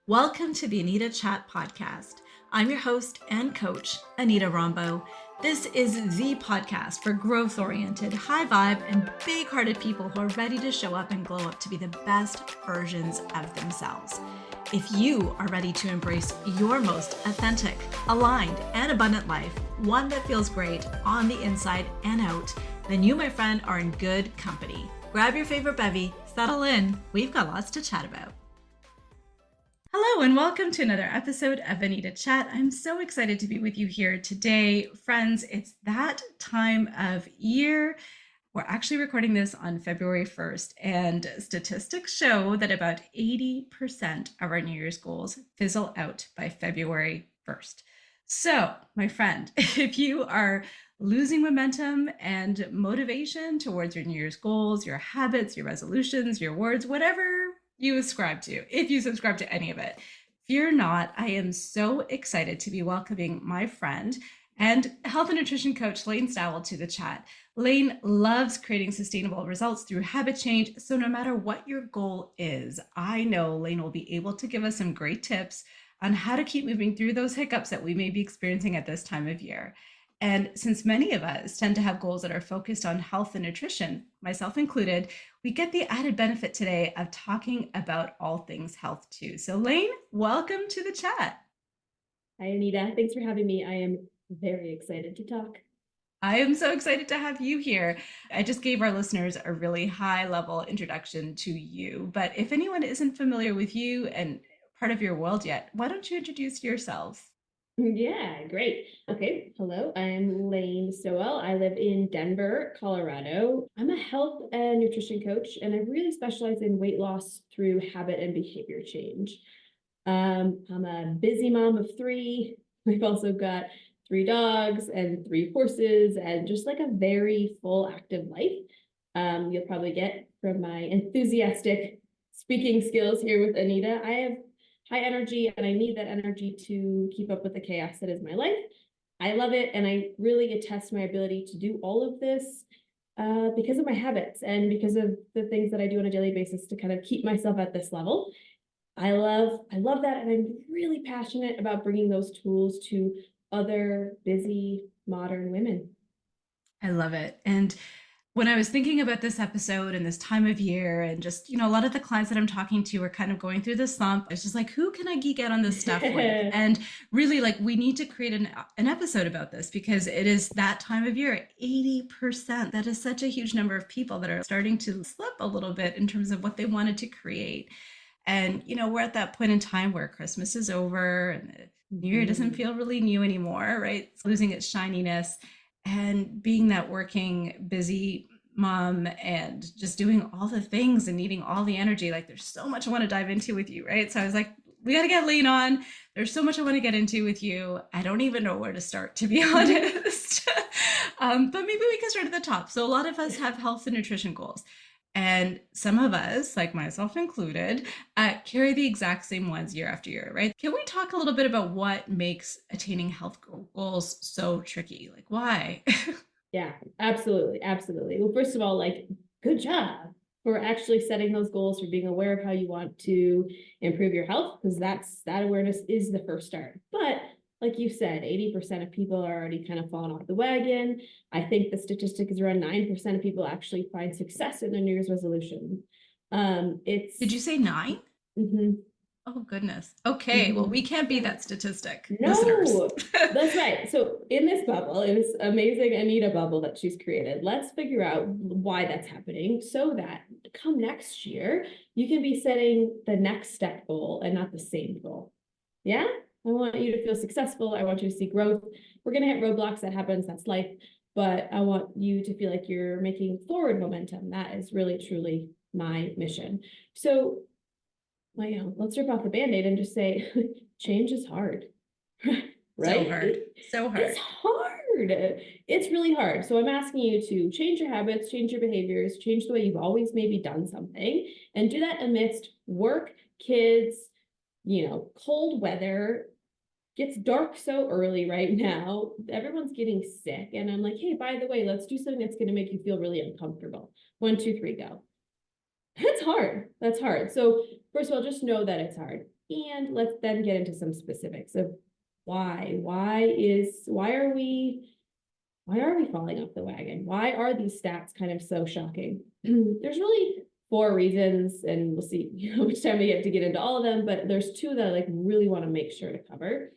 Welcome to the Anita Chat Podcast. I'm your host and coach, Anita Rombo. This is the podcast for growth-oriented, high-vibe, and big-hearted people who are ready to show up and glow up to be the best versions of themselves. If you are ready to embrace your most authentic, aligned, and abundant life, one that feels great on the inside and out, then you, my friend, are in good company. Grab your favorite bevy, settle in. We've got lots to chat about. Hello and welcome to another episode of Anita Chat. I'm so excited to be with you here today. Friends, it's that time of year. We're actually recording this on February 1st, and statistics show that about 80% of our New Year's goals fizzle out by February 1st. So, my friend, if you are losing momentum and motivation towards your New Year's goals, your habits, your resolutions, your words, whatever you ascribe to, if you subscribe to any of it, fear not. I am so excited to be welcoming my friend and health and nutrition coach, Layne Stowell, to the chat. Layne loves creating sustainable results through habit change. So no matter what your goal is, I know Layne will be able to give us some great tips on how to keep moving through those hiccups that we may be experiencing at this time of year. And since many of us tend to have goals that are focused on health and nutrition, myself included, we get the added benefit today of talking about all things health too. So Layne, welcome to the chat. Hi, Anita. Thanks for having me. I am very excited to talk. I am so excited to have you here. I just gave our listeners a really high level introduction to you, but if anyone isn't familiar with you and part of your world yet, why don't you introduce yourself? Yeah, great. Okay, hello, I'm Layne Stowell. I live in Denver, Colorado. I'm a health and nutrition coach, and I really specialize in weight loss through habit and behavior change. I'm a busy mom of three. We've also got 3 dogs and 3 horses, and just like a very full, active life. You'll probably get from my enthusiastic speaking skills here with Anita. I have high energy, and I need that energy to keep up with the chaos that is my life. I love it, and I really attest my ability to do all of this because of my habits and because of the things that I do on a daily basis to kind of keep myself at this level. I love that, and I'm really passionate about bringing those tools to other busy modern women. I love it. And when I was thinking about this episode and this time of year, and just, a lot of the clients that I'm talking to are kind of going through this slump. It's just like, who can I geek out on this stuff with? And really, like, we need to create an episode about this because it is that time of year. 80%. That is such a huge number of people that are starting to slip a little bit in terms of what they wanted to create. And, we're at that point in time where Christmas is over and the New Year doesn't feel really new anymore, right? It's losing its shininess. And being that working, busy mom and just doing all the things and needing all the energy, like there's so much I want to dive into with you, right? So I was like, we got to get Layne on. There's so much I want to get into with you. I don't even know where to start, to be honest. But maybe we can start at the top. So a lot of us have health and nutrition goals. And some of us, like myself included, carry the exact same ones year after year, right? Can we talk a little bit about what makes attaining health goals so tricky? Like, why? Yeah, absolutely. Absolutely. Well, first of all, like, good job for actually setting those goals, for being aware of how you want to improve your health, because that awareness is the first start. But like you said, 80% of people are already kind of falling off the wagon. I think the statistic is around 9% of people actually find success in their New Year's resolution. Did you say 9? Mhm. Oh, goodness. Okay. Well, we can't be that statistic, No, listeners. that's right. So in this bubble, in this amazing Anita bubble that she's created, let's figure out why that's happening so that come next year, you can be setting the next step goal and not the same goal. Yeah? I want you to feel successful. I want you to see growth. We're going to hit roadblocks. That happens. That's life. But I want you to feel like you're making forward momentum. That is really, truly my mission. So, well, let's rip off the Band-Aid and just say, change is hard, right? So hard. So hard. It's hard. It's really hard. So I'm asking you to change your habits, change your behaviors, change the way you've always maybe done something, and do that amidst work, kids, cold weather. Gets dark so early right now. Everyone's getting sick. And I'm like, hey, by the way, let's do something that's going to make you feel really uncomfortable. 1, 2, 3, go. That's hard. That's hard. So first of all, just know that it's hard. And let's then get into some specifics of why. Why are we falling off the wagon? Why are these stats kind of so shocking? There's really four reasons, and we'll see how much time we get to get into all of them, but there's two that I like really want to make sure to cover.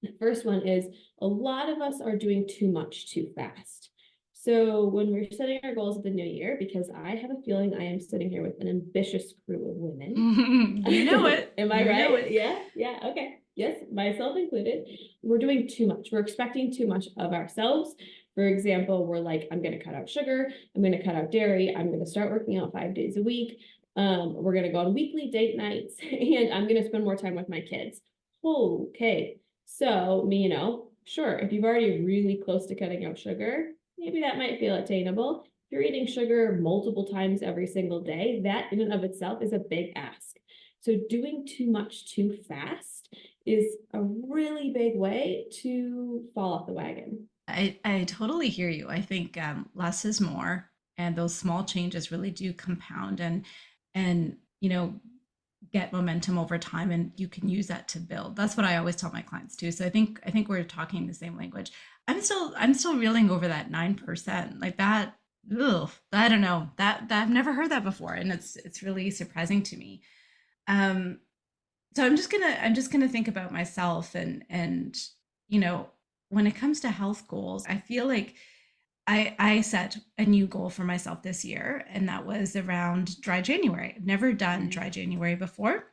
The first one is a lot of us are doing too much too fast. So when we're setting our goals of the new year, because I have a feeling I am sitting here with an ambitious crew of women. You know it. Am I You know right? it. Yeah, okay. Yes, myself included. We're doing too much. We're expecting too much of ourselves. For example, we're like, I'm going to cut out sugar. I'm going to cut out dairy. I'm going to start working out 5 days a week. We're going to go on weekly date nights, and I'm going to spend more time with my kids. Okay. So, sure, if you've already really close to cutting out sugar, maybe that might feel attainable. If you're eating sugar multiple times every single day, that in and of itself is a big ask. So doing too much too fast is a really big way to fall off the wagon. I totally hear you. I think less is more, and those small changes really do compound and get momentum over time, and you can use that to build. That's what I always tell my clients too. So I think we're talking the same language. I'm still reeling over that 9%, like that. Ugh, I don't know, that I've never heard that before, and it's really surprising to me. Um, so I'm just gonna think about myself, and you know when it comes to health goals, I feel like I set a new goal for myself this year, and that was around dry January. I've never done dry January before,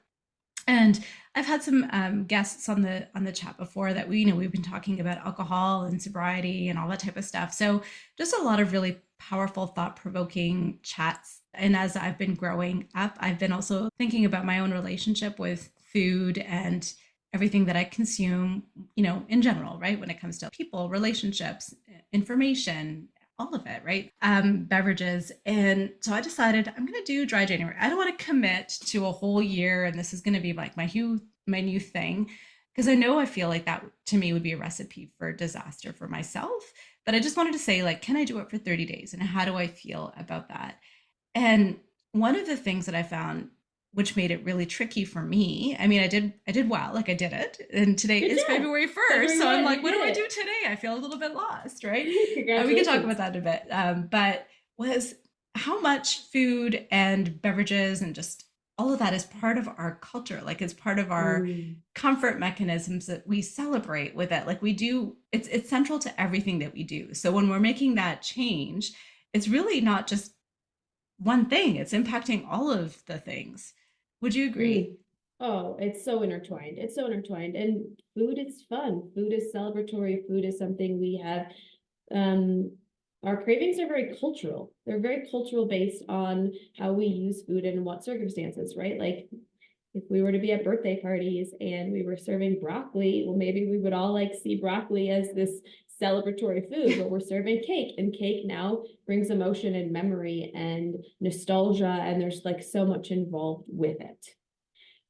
and I've had some guests on the chat before that we've been talking about alcohol and sobriety and all that type of stuff. So just a lot of really powerful, thought provoking chats. And as I've been growing up, I've been also thinking about my own relationship with food and everything that I consume, in general, right? When it comes to people, relationships, information, all of it, right? Beverages. And so I decided I'm going to do dry January. I don't want to commit to a whole year and this is going to be like my new thing, because I feel like that to me would be a recipe for disaster for myself. But I just wanted to say, like, can I do it for 30 days? And how do I feel about that? And one of the things that I found, which made it really tricky for me, I mean, I did well, like I did it. And today Good is job. February 1st. February So I'm 1, like, you what do did I it. do today? I feel a little bit lost, right? We can talk Congratulations. about that in a bit. But was how much food and beverages and just all of that is part of our culture. Like it's part of our Mm. comfort mechanisms that we celebrate with it. Like we do, it's central to everything that we do. So when we're making that change, it's really not just one thing, it's impacting all of the things. Would you agree? Mm. Oh, it's so intertwined. It's so intertwined. And food is fun. Food is celebratory. Food is something we have. Um, our cravings are very cultural. They're very cultural based on how we use food and in what circumstances, right? Like if we were to be at birthday parties and we were serving broccoli, well, maybe we would all like see broccoli as this celebratory food, but we're serving cake, and cake now brings emotion and memory and nostalgia, and there's like so much involved with it.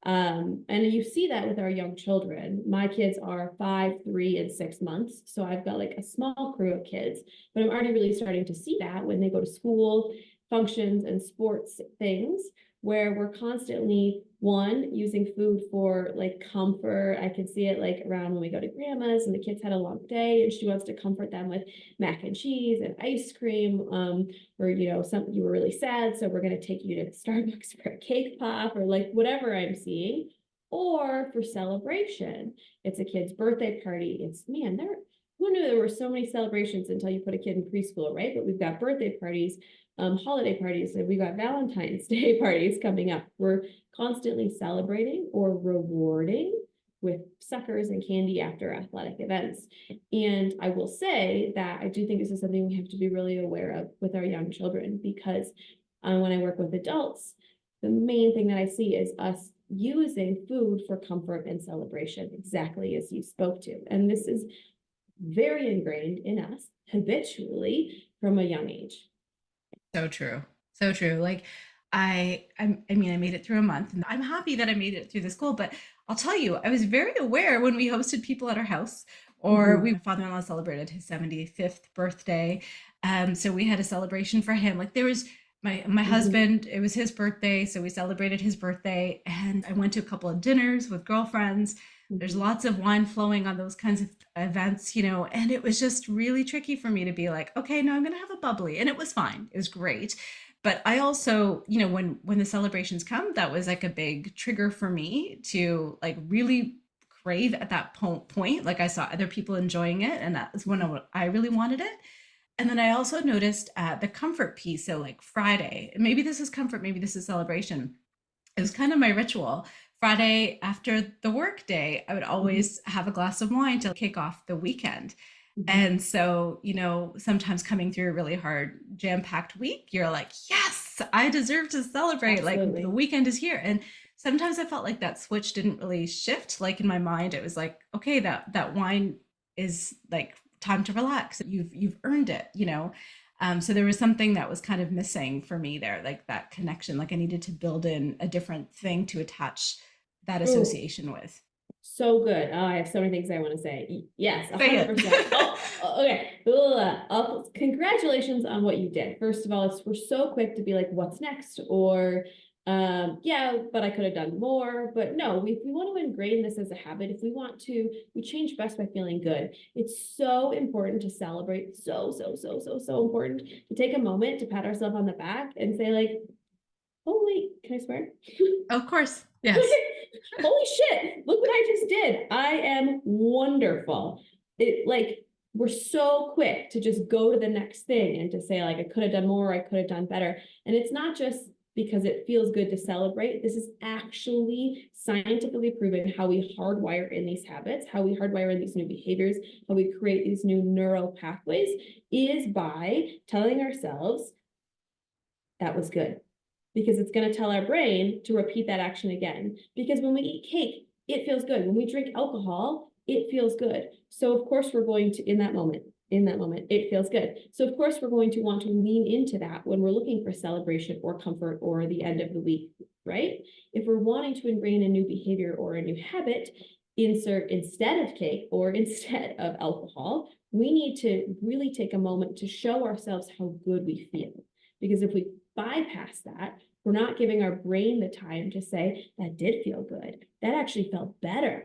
And you see that with our young children. My kids are 5, 3, and 6 months. So I've got like a small crew of kids, but I'm already really starting to see that when they go to school, functions, and sports things, where we're constantly using food for like comfort. I can see it like around when we go to grandma's and the kids had a long day and she wants to comfort them with mac and cheese and ice cream. Or something, you were really sad, so we're going to take you to Starbucks for a cake pop, or like whatever I'm seeing. Or for celebration, it's a kid's birthday party. It's man, who knew there were so many celebrations until you put a kid in preschool, right? But we've got birthday parties, holiday parties, and we've got Valentine's Day parties coming up. We're constantly celebrating or rewarding with suckers and candy after athletic events. And I will say that I do think this is something we have to be really aware of with our young children, because when I work with adults, the main thing that I see is us using food for comfort and celebration, exactly as you spoke to. And this is very ingrained in us habitually from a young age. So true. So true. Like I mean, I made it through a month and I'm happy that I made it through this goal, but I'll tell you, I was very aware when we hosted people at our house, or Mhm. my father-in-law celebrated his 75th birthday. So we had a celebration for him. Like there was my Mhm. husband, it was his birthday, so we celebrated his birthday, and I went to a couple of dinners with girlfriends. There's Mhm. lots of wine flowing on those kinds of events, and it was just really tricky for me to be like, okay, no, I'm going to have a bubbly, and it was fine. It was great. But I also, when the celebrations come, that was like a big trigger for me to like really crave at that point. Like I saw other people enjoying it, and that was when I really wanted it. And then I also noticed the comfort piece. So, like Friday, maybe this is comfort, maybe this is celebration. It was kind of my ritual. Friday after the work day, I would Mhm. always have a glass of wine to kick off the weekend. Mhm. And so, sometimes coming through a really hard, jam packed week, you're like, yes, I deserve to celebrate. Like the Absolutely. weekend is here. And sometimes I felt like that switch didn't really shift. Like in my mind, it was like, okay, that wine is like time to relax. You've earned it. So there was something that was kind of missing for me there, like that connection. Like I needed to build in a different thing to attach that Oh, association with. so good. Oh, I have so many things I want to say. Yes, Say 100%. it. Oh, okay. Congratulations on what you did. First of all, we're so quick to be like, what's next? Or, yeah, but I could have done more. But no, if we want to ingrain this as a habit, if we want to, we change best by feeling good. It's so important to celebrate. So, so, so, so, so important to take a moment to pat ourselves on the back and say, like, oh, wait, can I swear? Of course. Yes. Holy shit, look what I just did. I am wonderful. It like we're so quick to just go to the next thing and to say, like, I could have done more, I could have done better. And it's not just because it feels good to celebrate. This is actually scientifically proven how we hardwire in these habits, how we hardwire in these new behaviors, how we create these new neural pathways is by telling ourselves that was good, because it's going to tell our brain to repeat that action again. Because when we eat cake, it feels good. When we drink alcohol, it feels good. So of course we're going to, in that moment, it feels good. So of course we're going to want to lean into that when we're looking for celebration or comfort or the end of the week, right? If we're wanting to ingrain a new behavior or a new habit, insert instead of cake or instead of alcohol, we need to really take a moment to show ourselves how good we feel. Because if we bypass that, we're not giving our brain the time to say, that did feel good. That actually felt better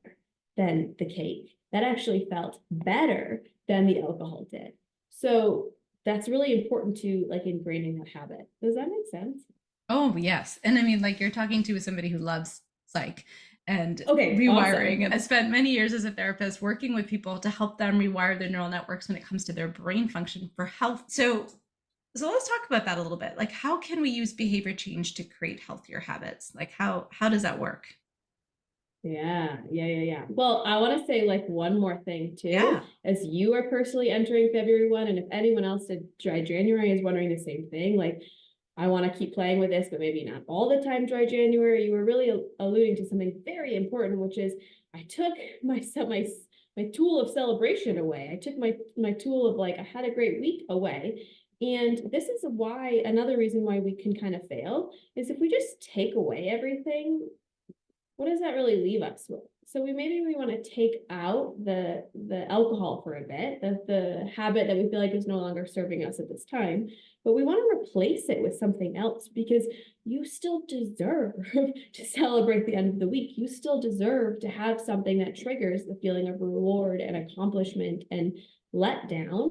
than the cake. That actually felt better than the alcohol did. So that's really important to like ingraining that habit. Does that make sense? Oh, yes. And I mean, like you're talking to somebody who loves psych and Okay, rewiring. awesome. And I spent many years as a therapist working with people to help them rewire their neural networks when it comes to their brain function for health. So let's talk about that a little bit. Like how can we use behavior change to create healthier habits? Like how does that work? Yeah. Well, I want to say like one more thing too, Yeah. as you are personally entering February 1, and if anyone else did dry January is wondering the same thing, like I want to keep playing with this, but maybe not all the time dry January. You were really alluding to something very important, which is I took my tool of celebration away. I took my tool of like I had a great week away. And this is why another reason why we can kind of fail is if we just take away everything, what does that really leave us with? So we want to take out the alcohol for a bit, the habit that we feel like is no longer serving us at this time, but we want to replace it with something else because you still deserve to celebrate the end of the week. You still deserve to have something that triggers the feeling of reward and accomplishment and let down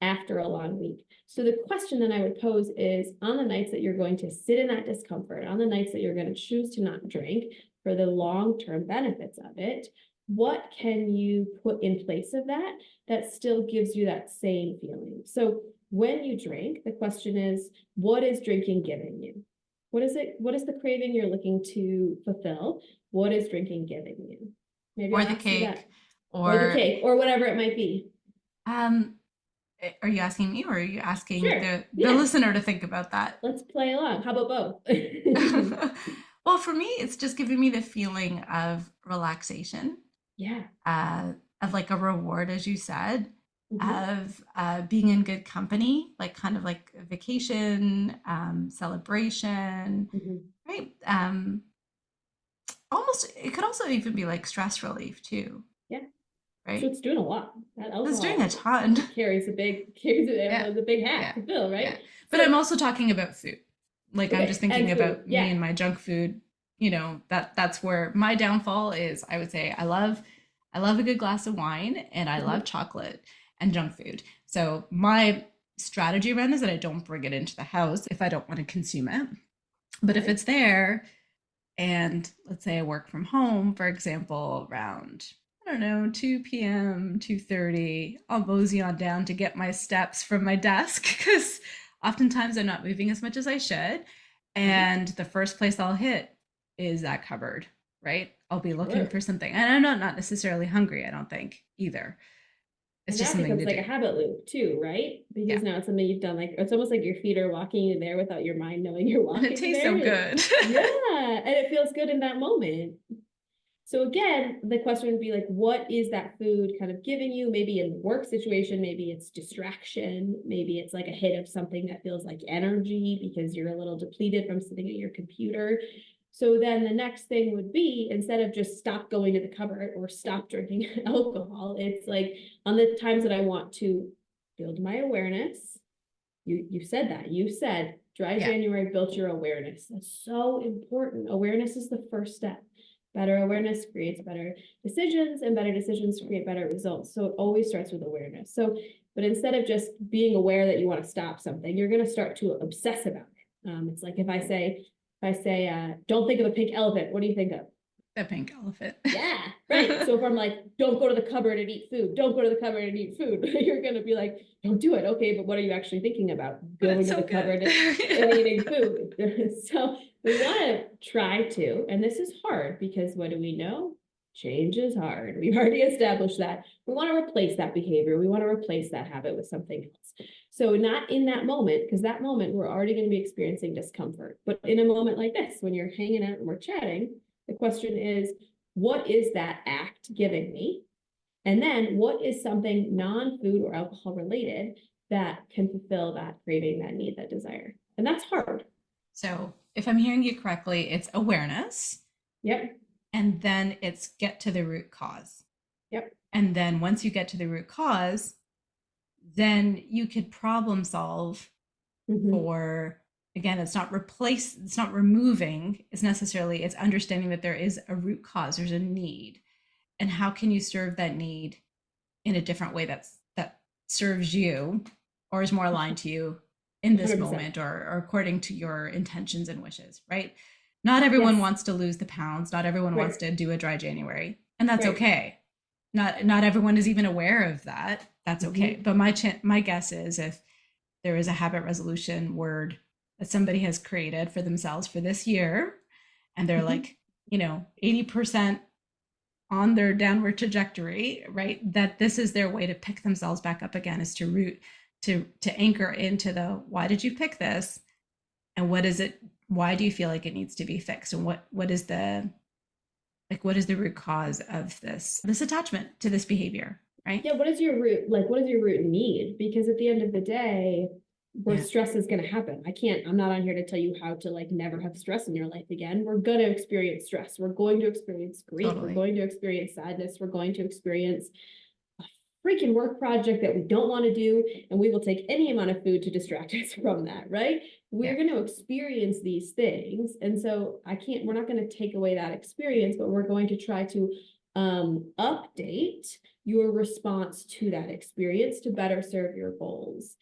after a long week. So the question then I would pose is on the nights that you're going to sit in that discomfort, on the nights that you're going to choose to not drink, for the long-term benefits of it, what can you put in place of that that still gives you that same feeling? So when you drink, the question is, what is drinking giving you? What is it? What is the craving you're looking to fulfill? What is drinking giving you? Maybe Or I'll the ask you cake that. Or the or cake, or whatever it might be. um are you asking me or are you asking Sure. the Yeah. listener to think about that? Let's play along. How about both? Well, for me, it's just giving me the feeling of relaxation, Yeah. uh, of like a reward, as you said, Mhm. of being in good company, like kind of like a vacation, celebration, Mhm. right? Almost, it could also even be like stress relief too, Yeah. So right? it's doing a lot. That It's doing a alcohol ton. carries a big carries Yeah, a big hat yeah, to fill, yeah. right? But I'm So also talking about food. Like I'm just Okay, thinking and food. about me Yeah. and my junk food, that's where my downfall is. I would say I love a good glass of wine and I love Mhm. chocolate and junk food. So my strategy around is that I don't bring it into the house if I don't want to consume it. But if Okay. it's there, and let's say I work from home, for example, around, I don't know, 2 p.m., 2:30, I'll mosey on down to get my steps from my desk because oftentimes I'm not moving as much as I should. Mhm. And the first place I'll hit is that cupboard, right? I'll be looking Sure. for something. And I'm not necessarily hungry, I don't think either. It's And just that something becomes to like a do. habit loop too, right? Yeah. Because now it's something you've done. Like it's almost like your feet are walking you there without your mind knowing you're And it walking you tastes there. so And good. yeah, and it feels good in that moment. So again, the question would be like, what is that food kind of giving you? Maybe in the work situation, maybe it's distraction, maybe it's like a hit of something that feels like energy because you're a little depleted from sitting at your computer. So then the next thing would be instead of just stop going to the cupboard or stop drinking alcohol, it's like on the times that I want to build my awareness. You said that. You said dry Yeah. January built your awareness. That's so important. Awareness is the first step. Better awareness creates better decisions, and better decisions create better results. So it always starts with awareness. So, but instead of just being aware that you want to stop something, you're going to start to obsess about it. It's like if I say, don't think of a pink elephant, what do you think of? The pink elephant. Yeah, right. So if I'm like, don't go to the cupboard and eat food, don't go to the cupboard and eat food, you're going to be like, don't do it. Okay, but what are you actually thinking about? But it's Going to so the good. cupboard and eating food. So we want to try to, and this is hard because what do we know? Change is hard. We've already established that. We want to replace that behavior. We want to replace that habit with something else. So not in that moment, because that moment we're already going to be experiencing discomfort. But in a moment like this, when you're hanging out and we're chatting, the question is, what is that act giving me? And then what is something non-food or alcohol related that can fulfill that craving, that need, that desire? And that's hard. So, if I'm hearing you correctly, it's awareness, Yep. and then it's get to the root cause. Yep. And then once you get to the root cause, then you could problem solve Mm-hmm. for, again, it's not removing, it's necessarily, it's understanding that there is a root cause, there's a need. And how can you serve that need in a different way that serves you or is more aligned to you in this 100%. moment, or according to your intentions and wishes, right? Not everyone Yes. wants to lose the pounds, not everyone wants Right. to do a dry January, and that's Right. okay. Not everyone is even aware of that. That's okay. Mm-hmm. But my guess is if there is a habit resolution word that somebody has created for themselves for this year, and they're Mm-hmm. like, 80% on their downward trajectory, right? That this is their way to pick themselves back up again, is to anchor into the why did you pick this, and what is it, why do you feel like it needs to be fixed, and what is the root cause of this attachment to this behavior, right? Yeah, what is your root, like, what does your root need? Because at the end of the day, where Yeah, stress is going to happen. I'm not on here to tell you how to like never have stress in your life again. We're going to experience stress. We're going to experience grief. We're totally. going to experience sadness. We're going to experience a freaking work project that we don't want to do. And we will take any amount of food to distract us from that, right? Yeah. We're going to experience these things. And so we're not going to take away that experience, but we're going to try to update your response to that experience to better serve your goals.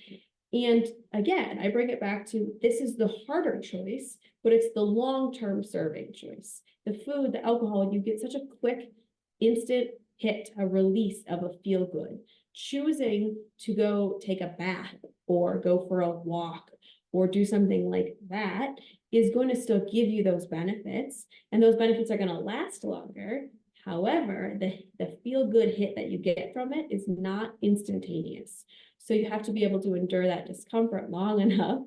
And again, I bring it back to this is the harder choice, but it's the long-term serving choice. The food, the alcohol, you get such a quick, instant hit, a release of a feel good. Choosing to go take a bath or go for a walk or do something like that is going to still give you those benefits, and those benefits are going to last longer. However, the feel good hit that you get from it is not instantaneous. So you have to be able to endure that discomfort long enough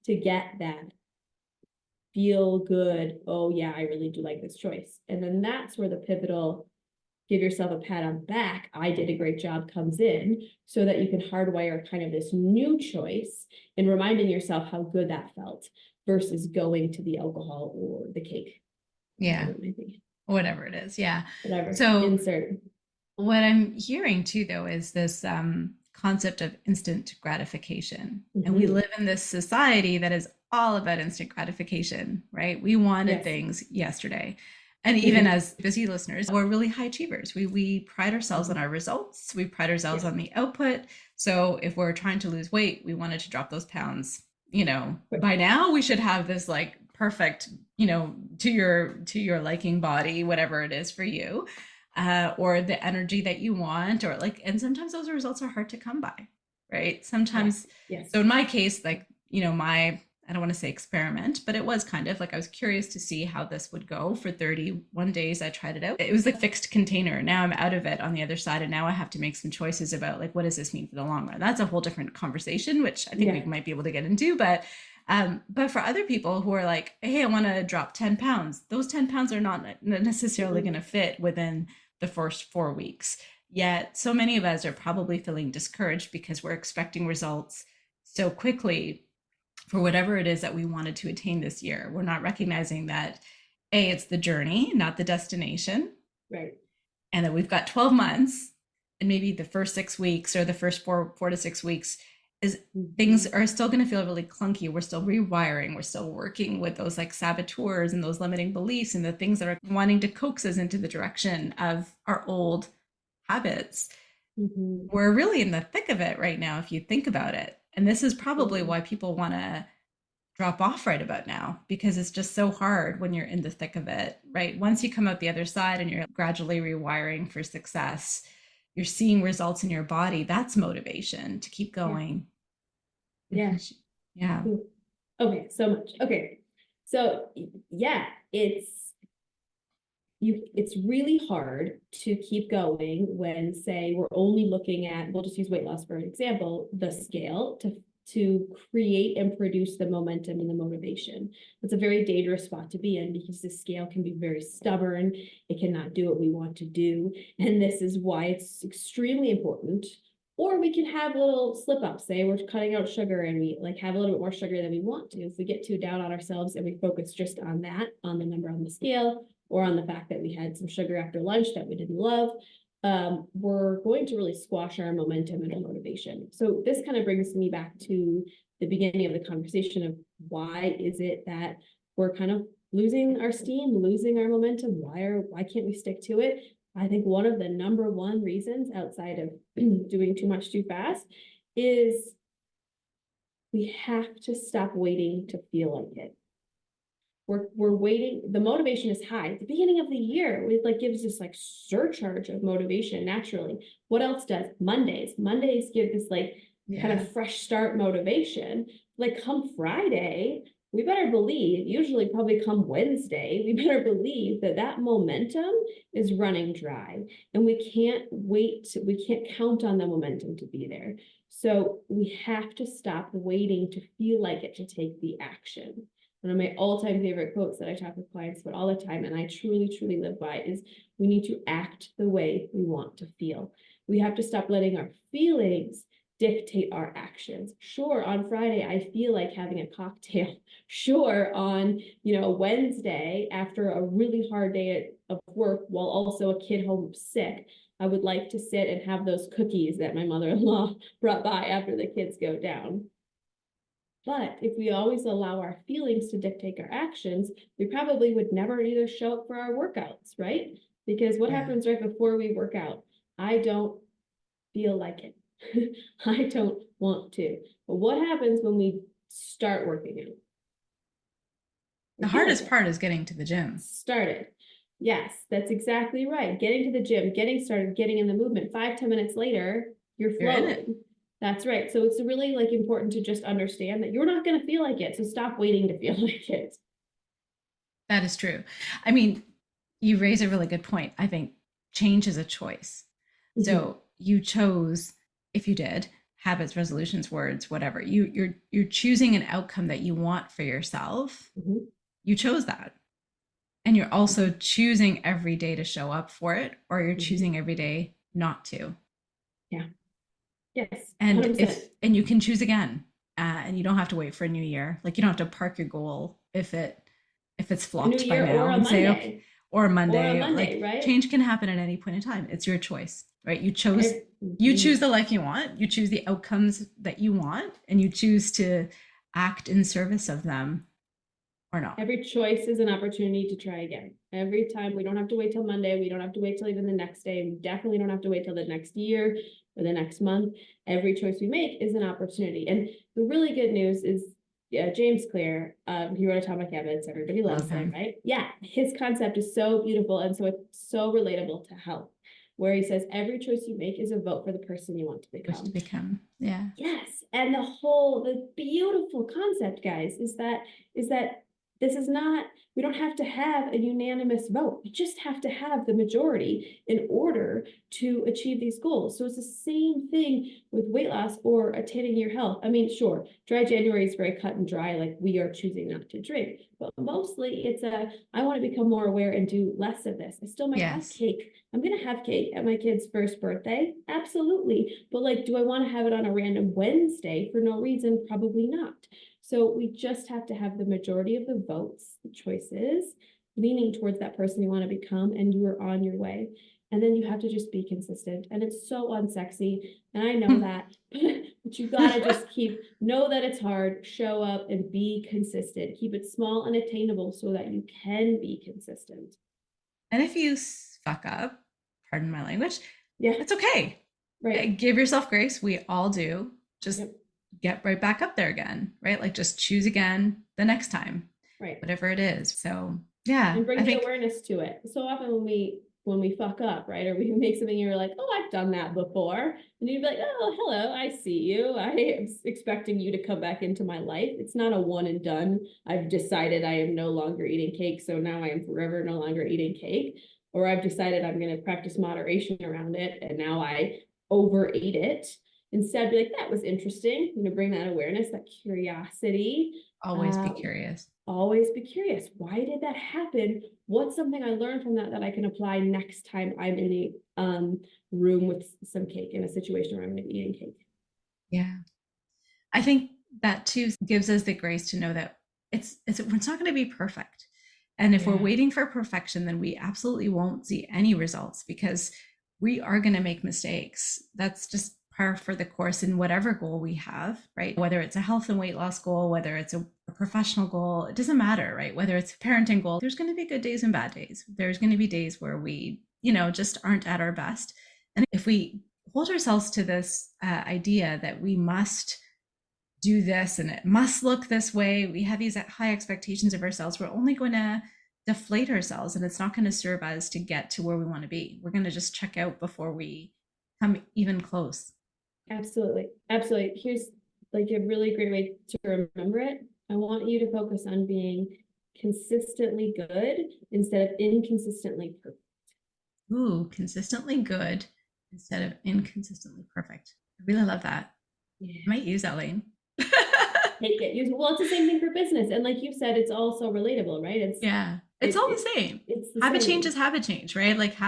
to get that feel good. Oh yeah, I really do like this choice. And then that's where the pivotal give yourself a pat on the back, I did a great job, comes in, so that you can hardwire kind of this new choice and reminding yourself how good that felt versus going to the alcohol or the cake, Yeah, whatever it may be, whatever it is. Yeah. whatever, So insert. what I'm hearing too, though, is this concept of instant gratification. And we Mm-hmm. live in this society that is all about instant gratification, right? We wanted Yes. things yesterday. And even as busy listeners, we're really high achievers. We pride ourselves on our results. We pride ourselves Yes. on the output. So if we're trying to lose weight, we wanted to drop those pounds. By now we should have this like perfect, to your liking body, whatever it is for you, or the energy that you want, or like, and sometimes those results are hard to come by, right? Yes. Sometimes. Yes. So in my case, like, my, I don't want to say experiment, but it was kind of like I was curious to see how this would go for 31 days. I tried it out. It was a fixed container. Now I'm out of it on the other side. And now I have to make some choices about like, what does this mean for the long run? That's a whole different conversation, which I think we might be able to get into. But for other people who are like, hey, I want to drop 10 pounds, those 10 pounds are not necessarily going to fit within the first 4 weeks. Yet so many of us are probably feeling discouraged because we're expecting results so quickly for whatever it is that we wanted to attain this year. We're not recognizing that it's the journey, not the destination. Right. And that we've got 12 months, and maybe the first 6 weeks or the first four to 6 weeks is things are still going to feel really clunky. We're still rewiring. We're still working with those like saboteurs and those limiting beliefs and the things that are wanting to coax us into the direction of our old habits. We're really in the thick of it right now, if you think about it. And this is probably why people want to drop off right about now, because it's just so hard when you're in the thick of it, right? Once you come out the other side and you're gradually rewiring for success, you're seeing results in your body. That's motivation to keep going. Yeah. Yeah. Okay, so much. Okay. So yeah, it's really hard to keep going when, say, we're only looking at, we'll just use weight loss for an example, the scale to create and produce the momentum and the motivation. It's a very dangerous spot to be in because the scale can be very stubborn. It cannot do what we want to do. And this is why it's extremely important. Or we can have little slip ups, say we're cutting out sugar and we like have a little bit more sugar than we want to. If we get too down on ourselves and we focus just on that, on the number on the scale, or on the fact that we had some sugar after lunch that we didn't love, we're going to really squash our momentum and our motivation. So this kind of brings me back to the beginning of the conversation of why is it that we're kind of losing our steam, losing our momentum? Why can't we stick to it? I think one of the number one reasons outside of doing too much too fast is we have to stop waiting to feel like it. We're waiting. The motivation is high at the beginning of the year. It like gives this like surcharge of motivation naturally. What else does? Mondays give this like kind of fresh start motivation. Like come Friday, we better believe, usually probably come Wednesday, we better believe that momentum is running dry, and we can't wait. We can't count on the momentum to be there. So we have to stop waiting to feel like it to take the action. One of my all-time favorite quotes that I talk with clients about all the time, and I truly, truly live by, is we need to act the way we want to feel. We have to stop letting our feelings dictate our actions. Sure, on Friday, I feel like having a cocktail. Sure, on Wednesday, after a really hard day of work, while also a kid home sick, I would like to sit and have those cookies that my mother-in-law brought by after the kids go down. But if we always allow our feelings to dictate our actions, we probably would never either show up for our workouts, right? Because what happens right before we work out? I don't feel like it. I don't want to. But what happens when we start working out? The hardest part is getting to the gym. Started. Yes, that's exactly right. Getting to the gym, getting started, getting in the movement. 5-10 minutes later, you're flowing. That's right. So it's really like important to just understand that you're not going to feel like it. So stop waiting to feel like it. That is true. I mean, you raise a really good point. I think change is a choice. So you chose, if you did, habits, resolutions, words, whatever, you're choosing an outcome that you want for yourself. You chose that. And you're also choosing every day to show up for it, or you're choosing every day not to. Yeah. Yes. And you can choose again, and you don't have to wait for a new year. Like you don't have to park your goal if it's flopped by now and say, okay, or a Monday, like, right? Change can happen at any point in time. It's your choice, right? You choose the life you want, you choose the outcomes that you want, and you choose to act in service of them or not? Every choice is an opportunity to try again. Every time. We don't have to wait till Monday. We don't have to wait till even the next day. We definitely don't have to wait till the next year or the next month. Every choice we make is an opportunity. And the really good news is, James Clear, he wrote Atomic Habits. Everybody loves him, right? Yeah, his concept is so beautiful, and so it's so relatable to health, where he says every choice you make is a vote for the person you want to become. Yeah. Yes, and the beautiful concept, guys, is that this is not, we don't have to have a unanimous vote. We just have to have the majority in order to achieve these goals. So it's the same thing with weight loss or attaining your health. I mean, sure, dry January is very cut and dry, like we are choosing not to drink, but mostly it's I want to become more aware and do less of this. I still might have cake. I'm going to have cake at my kid's first birthday. Absolutely. But like, do I want to have it on a random Wednesday for no reason? Probably not. So we just have to have the majority of the votes, the choices, leaning towards that person you want to become, and you are on your way. And then you have to just be consistent. And it's so unsexy. And I know that, but you gotta just know that it's hard, show up and be consistent. Keep it small and attainable so that you can be consistent. And if you fuck up, pardon my language, it's okay. Right. Give yourself grace. We all do. Just get right back up there again, right? Like just choose again the next time, right? Whatever it is. So yeah, and bring the awareness to it. So often when we fuck up, right, or we make something, you're like, oh, I've done that before, and you'd be like, oh, hello, I see you. I am expecting you to come back into my life. It's not a one and done. I've decided I am no longer eating cake, so now I am forever no longer eating cake. Or I've decided I'm going to practice moderation around it, and now I overate it. Instead, be like, that was interesting. Bring that awareness, that curiosity. Always be curious. Always be curious. Why did that happen? What's something I learned from that I can apply next time I'm in a room with some cake, in a situation where I'm going to be eating cake? Yeah. I think that too gives us the grace to know that it's not going to be perfect. And if we're waiting for perfection, then we absolutely won't see any results, because we are going to make mistakes. That's just par for the course in whatever goal we have, right? Whether it's a health and weight loss goal, whether it's a professional goal, it doesn't matter, right? Whether it's a parenting goal, there's going to be good days and bad days. There's going to be days where we, just aren't at our best. And if we hold ourselves to this idea that we must do this and it must look this way, we have these high expectations of ourselves, we're only going to deflate ourselves, and it's not going to serve us to get to where we want to be. We're going to just check out before we come even close. Absolutely. Here's like a really great way to remember it. I want you to focus on being consistently good instead of inconsistently perfect. Ooh, consistently good instead of inconsistently perfect. I really love that. I might use that, Layne. Take it. Well, it's the same thing for business. And like you said, it's also relatable, right? It's all the same. It's the habit change is habit change, right? Like,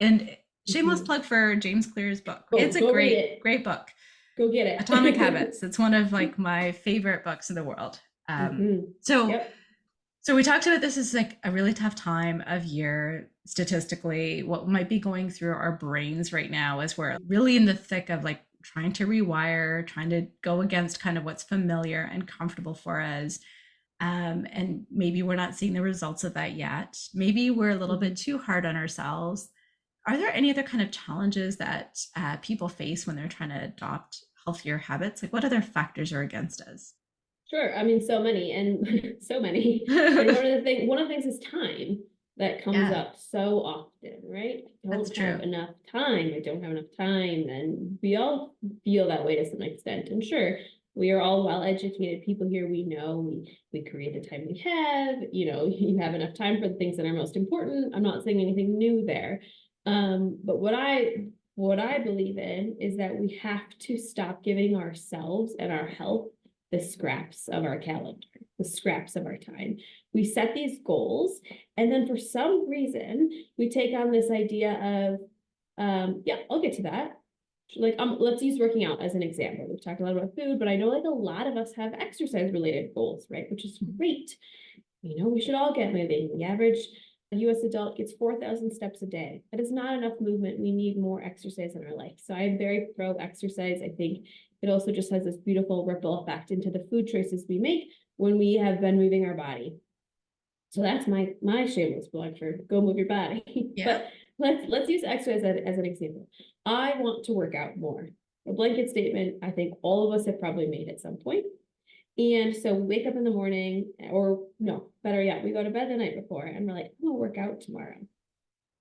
and shameless plug for James Clear's book. It's a great book. Go get it. Atomic Habits. It's one of like my favorite books in the world. So we talked about this as like a really tough time of year statistically. What might be going through our brains right now is we're really in the thick of like trying to rewire, trying to go against kind of what's familiar and comfortable for us. And maybe we're not seeing the results of that yet. Maybe we're a little bit too hard on ourselves. Are there any other kind of challenges that people face when they're trying to adopt healthier habits? Like what other factors are against us? Sure. I mean, so many and so many. And one of the things is time that comes up so often, right? I don't have enough time. I don't have enough time. And we all feel that way to some extent. And sure, we are all well-educated people here. We know we create the time we have, you have enough time for the things that are most important. I'm not saying anything new there. But what I believe in is that we have to stop giving ourselves and our health the scraps of our calendar, the scraps of our time. We set these goals, and then for some reason, we take on this idea of, I'll get to that. Like, let's use working out as an example. We've talked a lot about food, but I know like a lot of us have exercise related goals, right? Which is great. We should all get moving. The average A US adult gets 4,000 steps a day. That is not enough movement. We need more exercise in our life. So I am very pro exercise. I think it also just has this beautiful ripple effect into the food choices we make when we have been moving our body. So that's my shameless plug for go move your body. Yeah. But let's use exercise as an example. I want to work out more. A blanket statement I think all of us have probably made at some point. And so we wake up in the morning, or no, better yet, we go to bed the night before and we're like, I'm gonna work out tomorrow.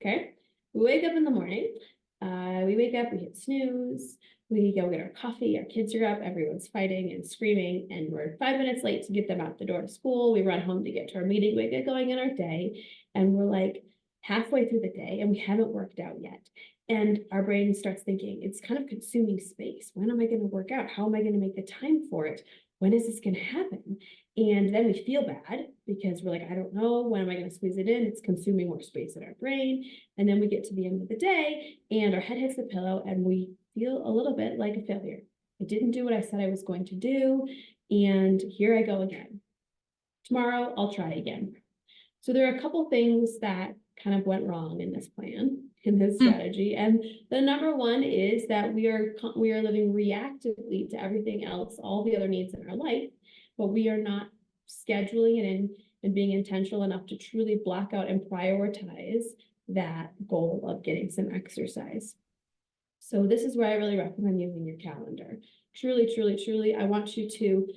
Okay. We wake up in the morning. We wake up, we hit snooze, we go get our coffee, our kids are up, everyone's fighting and screaming, and we're 5 minutes late to get them out the door to school. We run home to get to our meeting, we get going in our day, and we're like halfway through the day and we haven't worked out yet. And our brain starts thinking, it's kind of consuming space. When am I going to work out? How am I going to make the time for it? When is this going to happen? And then we feel bad because we're like, I don't know, when am I going to squeeze it in? It's consuming more space in our brain. And then we get to the end of the day and our head hits the pillow and we feel a little bit like a failure. I didn't do what I said I was going to do. And here I go again. Tomorrow I'll try again. So there are a couple things that kind of went wrong in this plan, in this strategy. And the number one is that we are living reactively to everything else, all the other needs in our life, but we are not scheduling it in and being intentional enough to truly block out and prioritize that goal of getting some exercise. So this is where I really recommend using your calendar. Truly, truly, truly, I want you to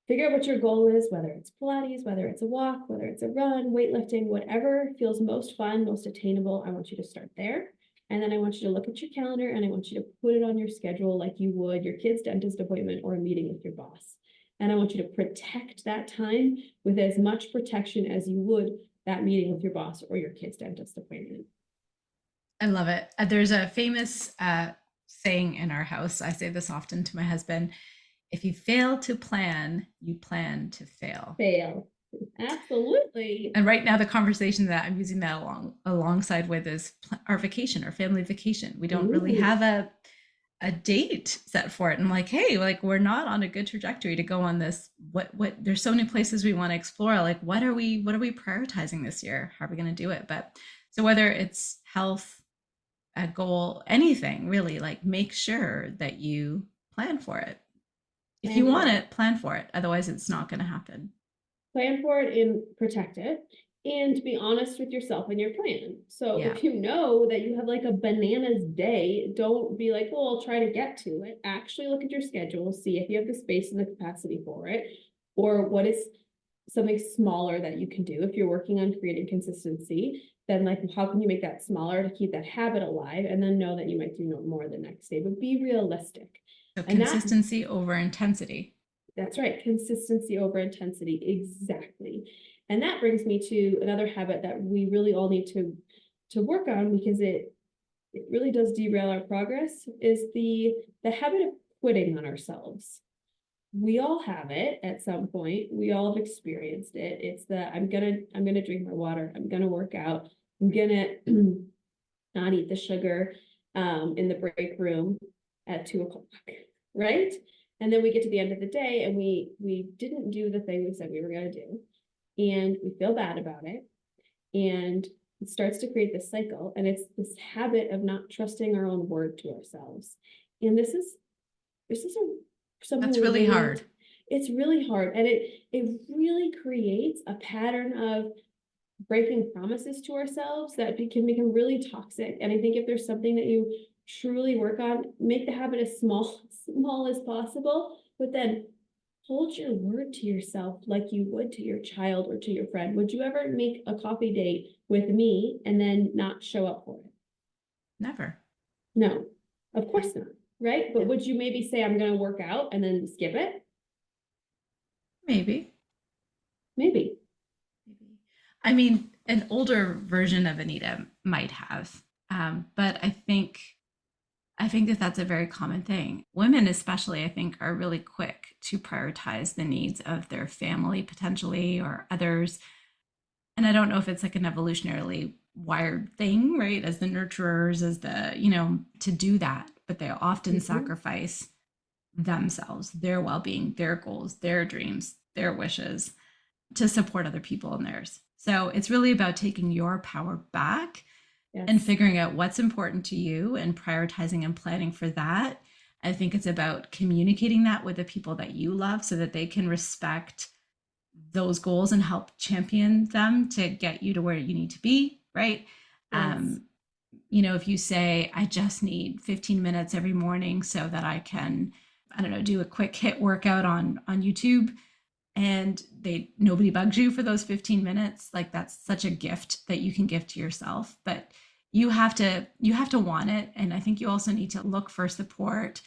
figure out what your goal is, whether it's Pilates, whether it's a walk, whether it's a run, weightlifting, whatever feels most fun, most attainable. I want you to start there. And then I want you to look at your calendar and I want you to put it on your schedule like you would your kid's dentist appointment or a meeting with your boss. And I want you to protect that time with as much protection as you would that meeting with your boss or your kid's dentist appointment. I love it. There's a famous saying in our house. I say this often to my husband. If you fail to plan, you plan to fail. Fail. Absolutely. And right now, the conversation that I'm using that alongside with is our vacation, our family vacation. We don't really have a date set for it. And I'm like, hey, like we're not on a good trajectory to go on this. What there's so many places we want to explore. Like, what are we prioritizing this year? How are we going to do it? But so whether it's health, a goal, anything really, like make sure that you plan for it. If you want it, plan for it. Otherwise, it's not going to happen. Plan for it and protect it. And be honest with yourself and your plan. So if you know that you have like a bananas day, don't be like, well, I'll try to get to it. Actually look at your schedule, see if you have the space and the capacity for it, or what is something smaller that you can do. If you're working on creating consistency, then like, how can you make that smaller to keep that habit alive? And then know that you might do no more the next day, but be realistic. So consistency over intensity. That's right. Consistency over intensity. Exactly. And that brings me to another habit that we really all need to work on because it really does derail our progress is the habit of quitting on ourselves. We all have it at some point. We all have experienced it. It's the I'm gonna drink my water. I'm gonna work out. I'm gonna not eat the sugar in the break room at 2:00, right? And then we get to the end of the day and we didn't do the thing we said we were going to do. And we feel bad about it. And it starts to create this cycle. And it's this habit of not trusting our own word to ourselves. And this is something that's really hard. It's really hard. And it really creates a pattern of breaking promises to ourselves that can become really toxic. And I think if there's something that you truly work on, make the habit as small as possible, but then hold your word to yourself like you would to your child or to your friend. Would you ever make a coffee date with me and then not show up for it? Never. No, of course not, right? But would you maybe say, I'm going to work out and then skip it? Maybe. I mean, an older version of Anita might have, but I think that that's a very common thing. Women, especially, I think, are really quick to prioritize the needs of their family potentially or others. And I don't know if it's like an evolutionarily wired thing, right? As the nurturers, as to do that, but they often sacrifice themselves, their well-being, their goals, their dreams, their wishes. to support other people in theirs. So it's really about taking your power back and Yes. figuring out what's important to you and prioritizing and planning for that. I think it's about communicating that with the people that you love so that they can respect those goals and help champion them to get you to where you need to be, right? Yes. Um, if you say, I just need 15 minutes every morning so that I can, I don't know, do a quick hit workout on YouTube, and nobody bugs you for those 15 minutes, like that's such a gift that you can give to yourself. But you have to want it. And I think you also need to look for support,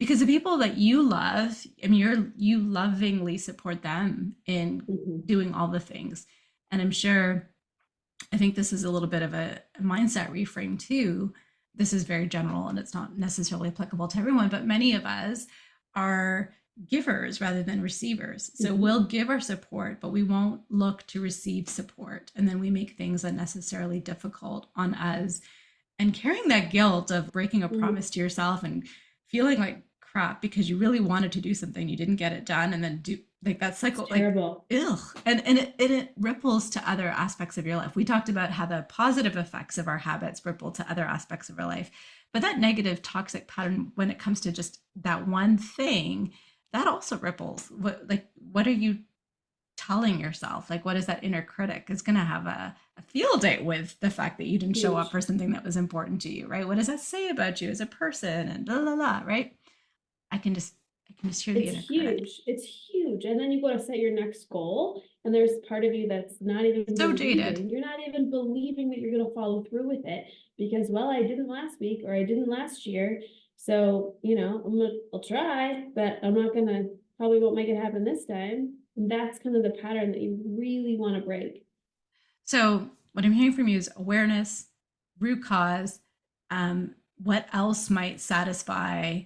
because the people that you love, I mean, you lovingly support them in Mhm. doing all the things. And I think this is a little bit of a mindset reframe too. This is very general and it's not necessarily applicable to everyone, but many of us are givers rather than receivers. So Mhm. we'll give our support, but we won't look to receive support. And then we make things unnecessarily difficult on us, and carrying that guilt of breaking a Mhm. promise to yourself and feeling like crap because you really wanted to do something, you didn't get it done, and then do like that It's cycle, like, terrible. ugh. And it ripples to other aspects of your life. We talked about how the positive effects of our habits ripple to other aspects of our life, but that negative toxic pattern, when it comes to just that one thing, that also ripples. What are you telling yourself? Like, what is that inner critic is going to have a field day with the fact that you didn't show up Huge. for something that was important to you, right? What does that say about you as a person, and blah blah blah, right? I can just hear the It's inner critic. huge. It's huge. And then you go to set your next goal, and there's part of you that's not even So jaded. believing. You're not even believing that you're going to follow through with it because, well, I didn't last week or I didn't last year. So, I'll try, but I'm not gonna, probably won't make it happen this time. And that's kind of the pattern that you really want to break. So what I'm hearing from you is awareness, root cause. What else might satisfy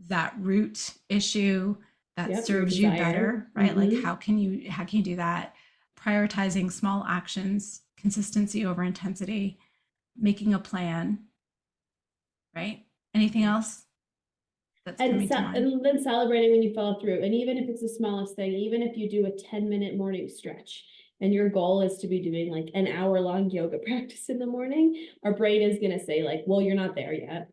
that root issue that Yep, your serves you desire. better, right? Like, Mm-hmm. how can you do that? Prioritizing small actions, consistency over intensity, making a plan, right? Anything Yes. else that's coming to mind? And then celebrating when you follow through. And even if it's the smallest thing, even if you do a 10-minute morning stretch and your goal is to be doing like an hour-long yoga practice in the morning, our brain is going to say, like, well, you're not there yet,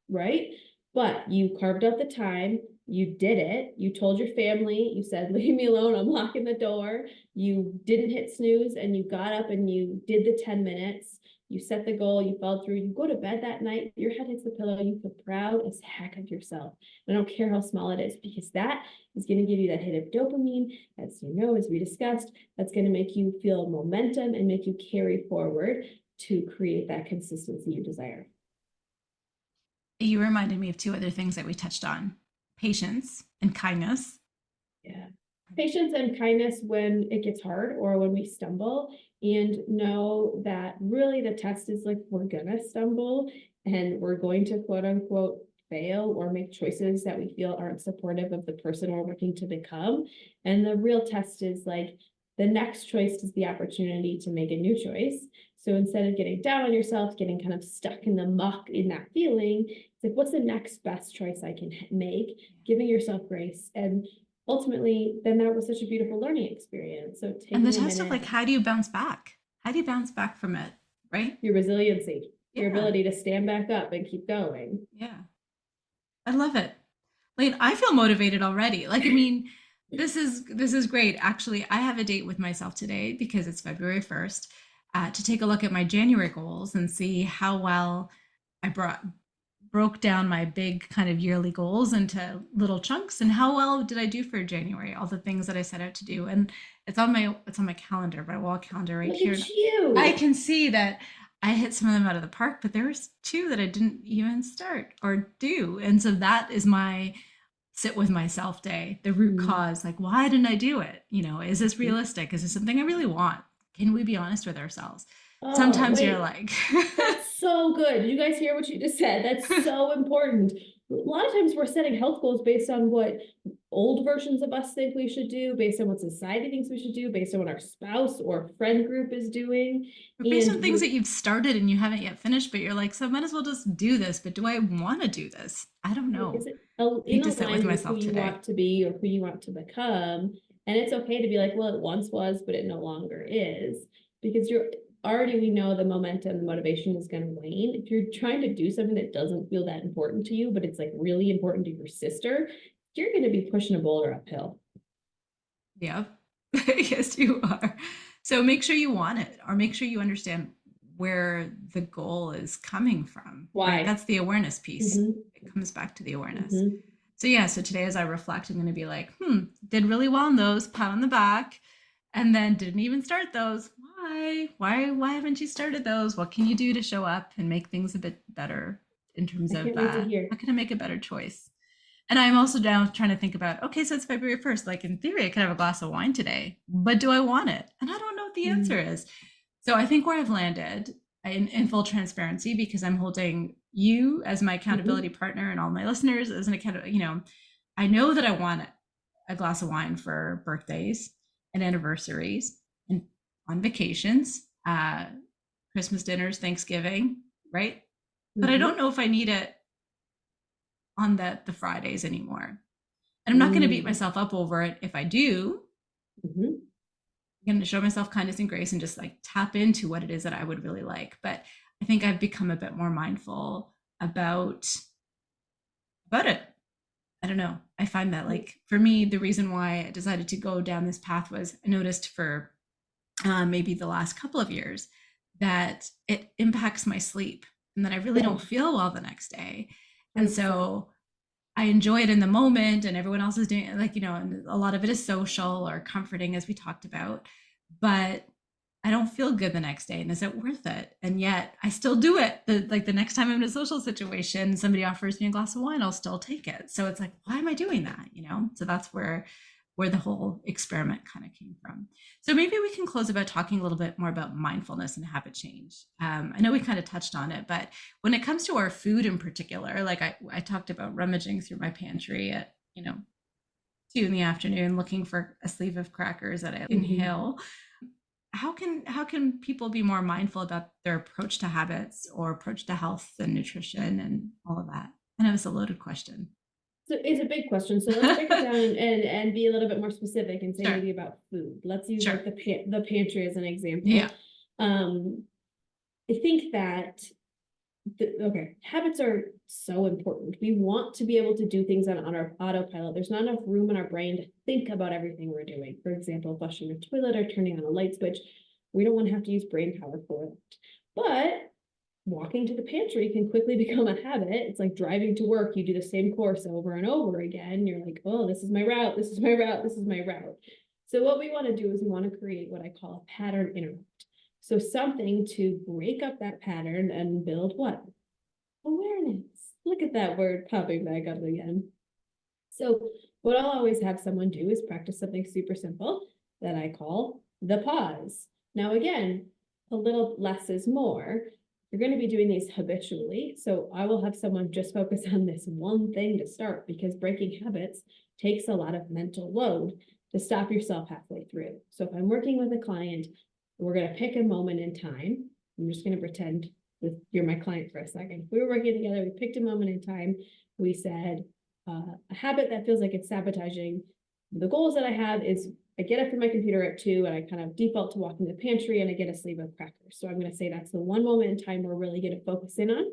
right? But you carved out the time, you did it, you told your family, you said, leave me alone, I'm locking the door. You didn't hit snooze and you got up and you did the 10 minutes. You set the goal, you fell through, you go to bed that night, your head hits the pillow, you feel proud as heck of yourself. I don't care how small it is, because that is going to give you that hit of dopamine, as as we discussed, that's going to make you feel momentum and make you carry forward to create that consistency you desire. You reminded me of two other things that we touched on: patience and kindness. Yeah. Patience and kindness when it gets hard or when we stumble, and know that really the test is like we're gonna stumble and we're going to quote unquote fail or make choices that we feel aren't supportive of the person we're working to become. And the real test is like the next choice is the opportunity to make a new choice. So instead of getting down on yourself, getting kind of stuck in the muck in that feeling, it's like, what's the next best choice I can make? Giving yourself grace. And ultimately, then that was such a beautiful learning experience. So And the taking a test of, like, minute, how do you bounce back? How do you bounce back from it? Right? your resiliency, your Yeah. ability to stand back up and keep going. Yeah. I love it. Like, I feel motivated already. Like, I mean, this is great. Actually, I have a date with myself today because it's February 1st, to take a look at my January goals and see how well I broke down my big kind of yearly goals into little chunks, and how well did I do for January, all the things that I set out to do. And it's on my calendar, my wall calendar right Look here. at I you. can see that I hit some of them out of the park, but there was two that I didn't even start or do. And so that is my sit with myself day, the root Mhm. cause. Like, why didn't I do it? Is this realistic? Is this something I really want? Can we be honest with ourselves? Oh, Sometimes you're wait. like, That's so good. Did you guys hear what you just said? That's so important. A lot of times we're setting health goals based on what old versions of us think we should do, based on what society thinks we should do, based on what our spouse or friend group is doing. based on And things we're that you've started and you haven't yet finished, but you're like, so I might as well just do this. But do I want to do this? I don't know. is it I need in to sit with aligned with who myself you today. want to be or who you want to become? And it's okay to be like, well, it once was, but it no longer is, because we know the momentum, the motivation is going to wane. If you're trying to do something that doesn't feel that important to you, but it's like really important to your sister, you're going to be pushing a boulder uphill. Yep. Yes, you are. So make sure you want it, or make sure you understand where the goal is coming from, right? Why? That's the awareness piece. Mm-hmm. It comes back to the awareness. Mm-hmm. So yeah, so today as I reflect, I'm going to be like, did really well in those, pat on the back, and then didn't even start those. Why? Why haven't you started those? What can you do to show up and make things a bit better in terms I of can't wait to hear. how can I make a better choice? And I'm also now trying to think about, okay, so it's February 1st. Like in theory, I could have a glass of wine today, but do I want it? And I don't know what the answer is. So I think where I've landed in full transparency, because I'm holding you as my accountability partner and all my listeners as an account, I know that I want a glass of wine for birthdays and anniversaries and on vacations, Christmas dinners, Thanksgiving, right? But I don't know if I need it on the Fridays anymore. And I'm not going to beat myself up over it if I do. I'm going to show myself kindness and grace and just like tap into what it is that I would really like. But I think I've become a bit more mindful about it. I don't know. I find that like for me, the reason why I decided to go down this path was I noticed for maybe the last couple of years that it impacts my sleep and that I really don't feel well the next day. And so I enjoy it in the moment and everyone else is doing it, like, and a lot of it is social or comforting as we talked about, but I don't feel good the next day. And is it worth it? And yet I still do it. The next time I'm in a social situation, somebody offers me a glass of wine, I'll still take it. So it's like, why am I doing that? So that's where the whole experiment kind of came from. So maybe we can close about talking a little bit more about mindfulness and habit change. I know we kind of touched on it, but when it comes to our food in particular, like I talked about rummaging through my pantry at, 2 p.m, looking for a sleeve of crackers that I inhale. How can people be more mindful about their approach to habits or approach to health and nutrition and all of that? I know it's a loaded question. So it's a big question. So let's break it down and be a little bit more specific and say maybe about food. Let's use like the pantry as an example. Yeah. I think that habits are so important. We want to be able to do things on our autopilot. There's not enough room in our brain to think about everything we're doing. For example, flushing a toilet or turning on a light switch. We don't want to have to use brain power for it. But walking to the pantry can quickly become a habit. It's like driving to work. You do the same course over and over again. You're like, oh, this is my route. This is my route. This is my route. So what we want to do is we want to create what I call a pattern interrupt. So something to break up that pattern and build what? Awareness. Look at that word popping back up again. So what I'll always have someone do is practice something super simple that I call the pause. Now, again, a little less is more. You're going to be doing these habitually. So I will have someone just focus on this one thing to start, because breaking habits takes a lot of mental load to stop yourself halfway through. So if I'm working with a client, we're going to pick a moment in time. I'm just going to pretend that you're my client for a second. If we were working together, we picked a moment in time. We said, a habit that feels like it's sabotaging the goals that I have is I get up from my computer at 2 and I kind of default to walking to the pantry and I get a sleeve of crackers. So I'm going to say that's the one moment in time we're really going to focus in on.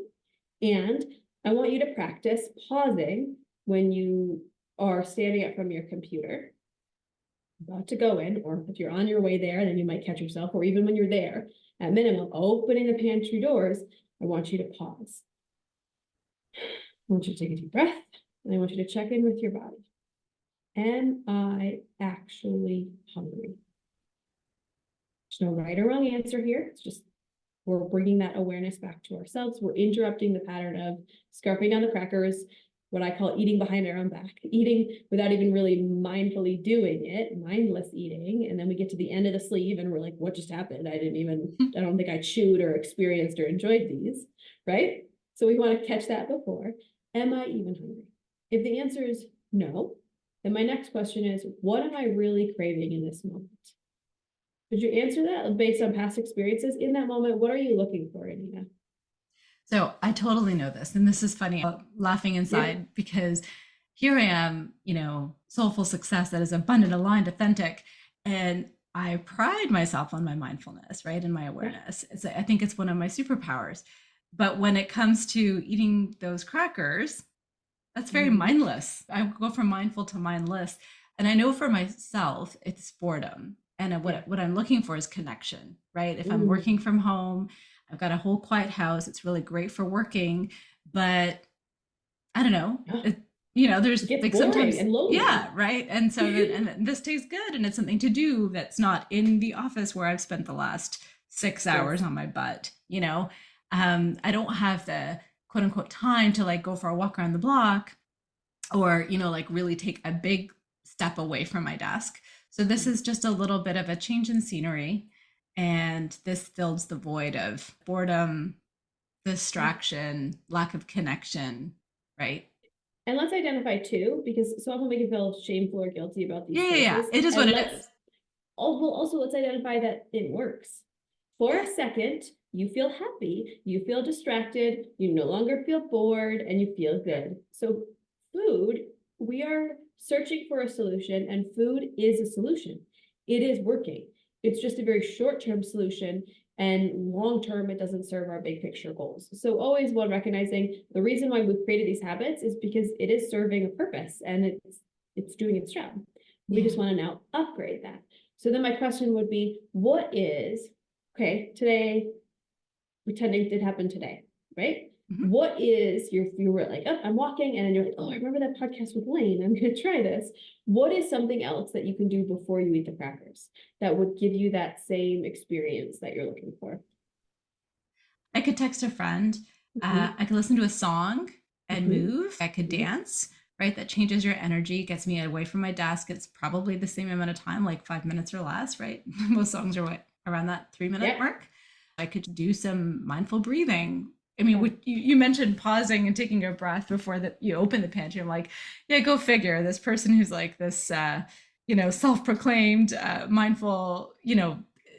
And I want you to practice pausing when you are standing up from your computer, about to go in, or if you're on your way there, then you might catch yourself, or even when you're there, at minimum, opening the pantry doors, I want you to pause. I want you to take a deep breath, and I want you to check in with your body. Am I actually hungry? There's no right or wrong answer here. It's just we're bringing that awareness back to ourselves. We're interrupting the pattern of scarfing down the crackers, what I call eating behind our own back, eating without even really mindfully doing it, mindless eating. And then we get to the end of the sleeve and we're like, what just happened? I don't think I chewed or experienced or enjoyed these, right? So we want to catch that before. Am I even hungry? If the answer is no, then my next question is, what am I really craving in this moment? Could you answer that based on past experiences? In that moment, what are you looking for, Anita? So I totally know this. And this is funny, I'm laughing inside because here I am, soulful success that is abundant, aligned, authentic. And I pride myself on my mindfulness, right? And my Yeah. awareness. I think it's one of my superpowers. But when it comes to eating those crackers, that's very Mhm. mindless. I go from mindful to mindless. And I know for myself, it's boredom. And Yeah. what I'm looking for is connection, right? If I'm Mm. working from home, I've got a whole quiet house. It's really great for working, but I don't know. Yeah. It There's gets like boring sometimes, and lonely. yeah, right. And so then, and this tastes good, and it's something to do that's not in the office where I've spent the last 6 hours Yes. on my butt. I don't have the quote unquote time to like go for a walk around the block or, like really take a big step away from my desk. So this Mm. is just a little bit of a change in scenery. And this fills the void of boredom, Yeah. distraction, lack of connection, right? And let's identify too, because so often we can feel shameful or guilty about these Yeah. choices. It is what And it is. also let's identify that it works. For a second, you feel happy, you feel distracted, you no longer feel bored, and you feel good. So food, we are searching for a solution, and food is a solution. It is working. It's just a very short-term solution, and long-term, it doesn't serve our big picture goals. So always one recognizing the reason why we've created these habits is because it is serving a purpose and it's doing its job. We Yeah. just want to now upgrade that. So then my question would be, okay, today, pretending it did happen today, right? Mhm. What is you were like, oh, I'm walking, and then you're like, oh, I remember that podcast with Layne. I'm gonna try this. What is something else that you can do before you eat the crackers that would give you that same experience that you're looking for? I could text a friend. Mm-hmm. I could listen to a song and Mm-hmm. move. I could Mm-hmm. dance, right? That changes your energy, gets me away from my desk. It's probably the same amount of time, like 5 minutes or less, right? Most songs are what, around that 3 minute Yep. mark. I could do some mindful breathing. I mean, Yeah. you mentioned pausing and taking a breath before that you open the pantry. I'm like, yeah, go figure. This person who's like this, self-proclaimed mindful,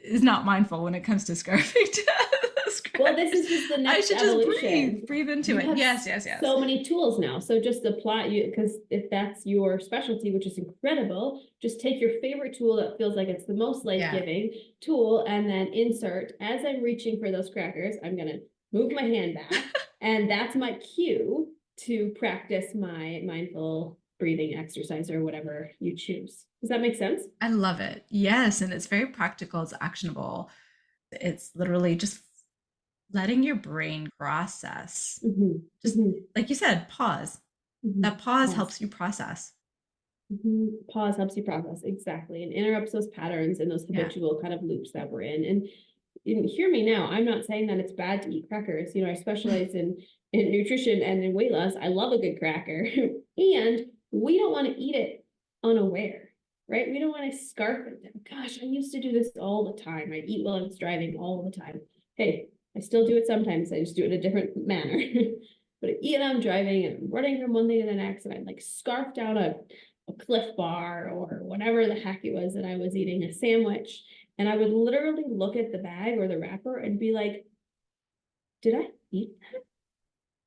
is not mindful when it comes to scarfing those Well, this crackers. is just the I next should just evolution. breathe into You it. have Yes, yes, yes. so many tools now. So just apply you, because if that's your specialty, which is incredible, just take your favorite tool that feels like it's the most Yeah. life-giving tool and then insert. As I'm reaching for those crackers, I'm gonna move my hand back, and that's my cue to practice my mindful breathing exercise or whatever you choose. Does that make sense? I love it. Yes, and it's very practical, it's actionable. It's literally just letting your brain process. Mm-hmm. Just Mm-hmm. like you said, pause. Mm-hmm. That pause Pause. helps you process. Mm-hmm. Pause helps you process, exactly, and interrupts those patterns and those Yeah. habitual kind of loops that we're in. And hear me now, I'm not saying that it's bad to eat crackers. I specialize in nutrition and in weight loss. I love a good cracker. And we don't want to eat it unaware, right? We don't want to scarf it. Gosh, I used to do this all the time. I eat while I was driving all the time. Hey, I still do it sometimes. I just do it a different manner. But I eat and I'm driving and I'm running from one thing to the next, and I like scarf down a Cliff Bar or whatever the heck it was that I was eating, a sandwich. And I would literally look at the bag or the wrapper and be like, did I eat that?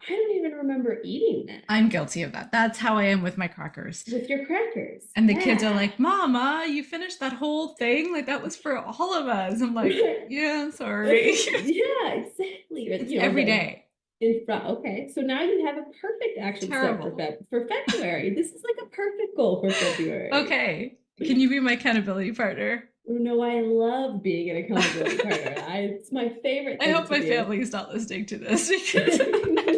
I don't even remember eating that. I'm guilty of that. That's how I am with my crackers. With your crackers. And the kids are Yeah. like, Mama, you finished that whole thing? Like that was for all of us. I'm like, yeah, sorry. Yeah, exactly. It's every The day. in front. Okay, so now you have a perfect action step Terrible. for February. This is like a perfect goal for February. Okay. Can you be my accountability partner? No, I love being an accountability partner. It's my favorite I thing hope to my do. family is not listening to this because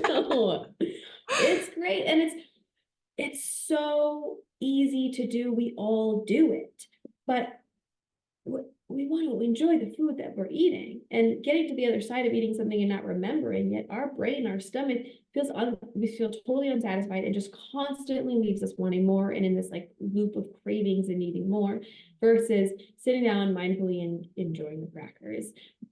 No, it's great, and it's so easy to do. We all do it, but we want to enjoy the food that we're eating, and getting to the other side of eating something and not remembering it, our brain, our stomach we feel totally unsatisfied and just constantly leaves us wanting more and in this like loop of cravings and needing more, versus sitting down mindfully and enjoying the crackers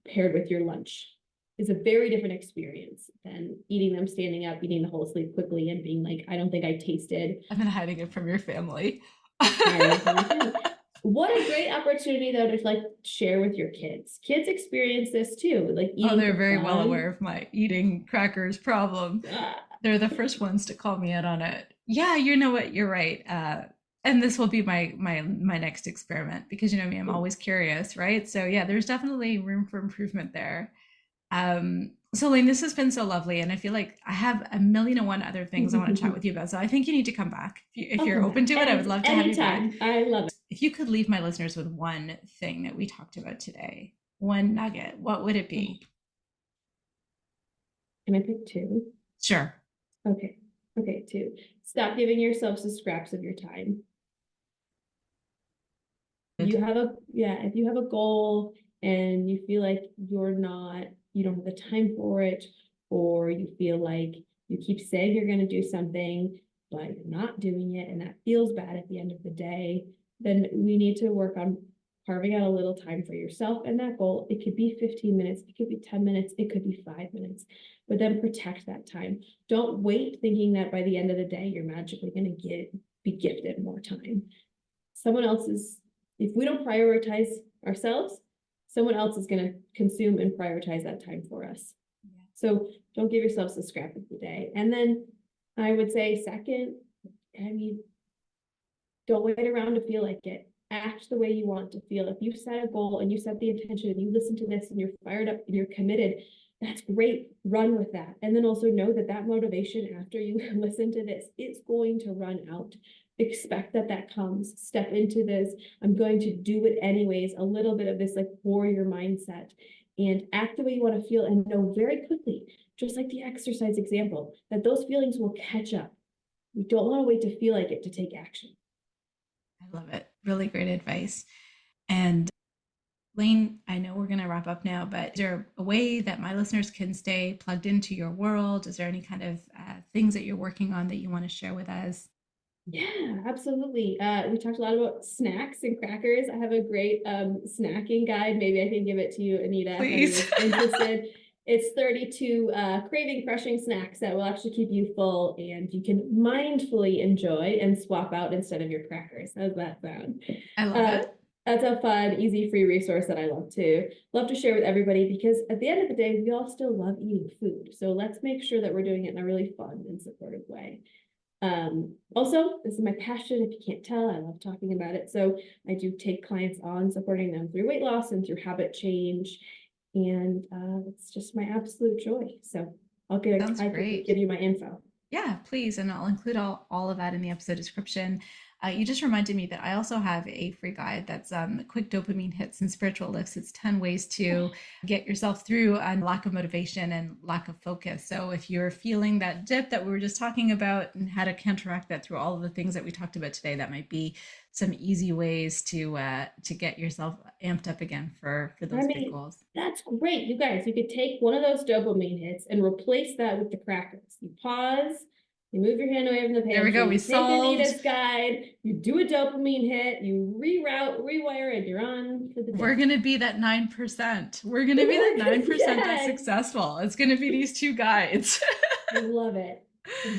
paired with your lunch is a very different experience than eating them standing up, eating the whole sleep quickly and being like, I don't think I tasted. I've been hiding it from your family. What a great opportunity though to like share with your kids. Kids experience this too, like Oh, eating they're for very well fun. aware of my eating crackers problem. They're the first ones to call me out on it. Yeah, you know what? You're right. And this will be my next experiment because you know me, I'm always curious, right? So yeah, there's definitely room for improvement there. So Layne, this has been so lovely, and I feel like I have a million and one other things I want to chat with you about. So I think you need to come back if I'll you're come open back. to it. I would love to have you back. Anytime. I love it. If you could leave my listeners with one thing that we talked about today, one nugget, what would it be? Can I pick two? Sure. Okay. Okay, two. Stop giving yourselves the scraps of your time. If you have a goal and you feel like you don't have the time for it, or you feel like you keep saying you're going to do something, but you're not doing it, and that feels bad at the end of the day, then we need to work on carving out a little time for yourself and that goal. It could be 15 minutes, it could be 10 minutes, it could be 5 minutes, but then protect that time. Don't wait thinking that by the end of the day, you're magically going to be gifted more time. If we don't prioritize ourselves, someone else is going to consume and prioritize that time for us. Yeah. So don't give yourselves a scrap of the day. And then I would say second, don't wait around to feel like it. Act the way you want to feel. If you set a goal and you set the intention and you listen to this and you're fired up and you're committed, that's great. Run with that. And then also know that motivation after you listen to this, it's going to run out. Expect that comes. Step into this. I'm going to do it anyways. A little bit of this like warrior mindset, and act the way you want to feel, and know very quickly, just like the exercise example, that those feelings will catch up. We don't want to wait to feel like it to take action. I love it. Really great advice. And Layne, I know we're going to wrap up now, but is there a way that my listeners can stay plugged into your world? Is there any kind of things that you're working on that you want to share with us? Yeah, absolutely. We talked a lot about snacks and crackers. I have a great snacking guide. Maybe I can give it to you, Anita, Please. if anyone's interested. It's 32 craving crushing snacks that will actually keep you full and you can mindfully enjoy and swap out instead of your crackers. How's that sound? I love it. That's a fun, easy, free resource that I love to share with everybody, because at the end of the day, we all still love eating food. So let's make sure that we're doing it in a really fun and supportive way. Also, this is my passion. If you can't tell, I love talking about it. So I do take clients on, supporting them through weight loss and through habit change. And it's just my absolute joy. So I can give you my info. Yeah, please. And I'll include all of that in the episode description. You just reminded me that I also have a free guide that's quick dopamine hits and spiritual lifts. It's 10 ways to get yourself through a lack of motivation and lack of focus. So if you're feeling that dip that we were just talking about and how to counteract that through all of the things that we talked about today, that might be some easy ways to get yourself amped up again for those big goals. That's great. You guys, you could take one of those dopamine hits and replace that with the crackers. You pause, you move your hand away from the pantry. There we go. We solved. Take Anita's guide. You do a dopamine hit. You rewire, and you're on for the day. We're gonna be that 9%. We're gonna be that 9% that's successful. It's gonna be these two guides. I love it.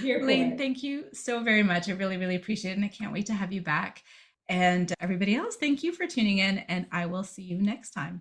Layne, thank you so very much. I really, really appreciate it, and I can't wait to have you back. And everybody else, thank you for tuning in, and I will see you next time.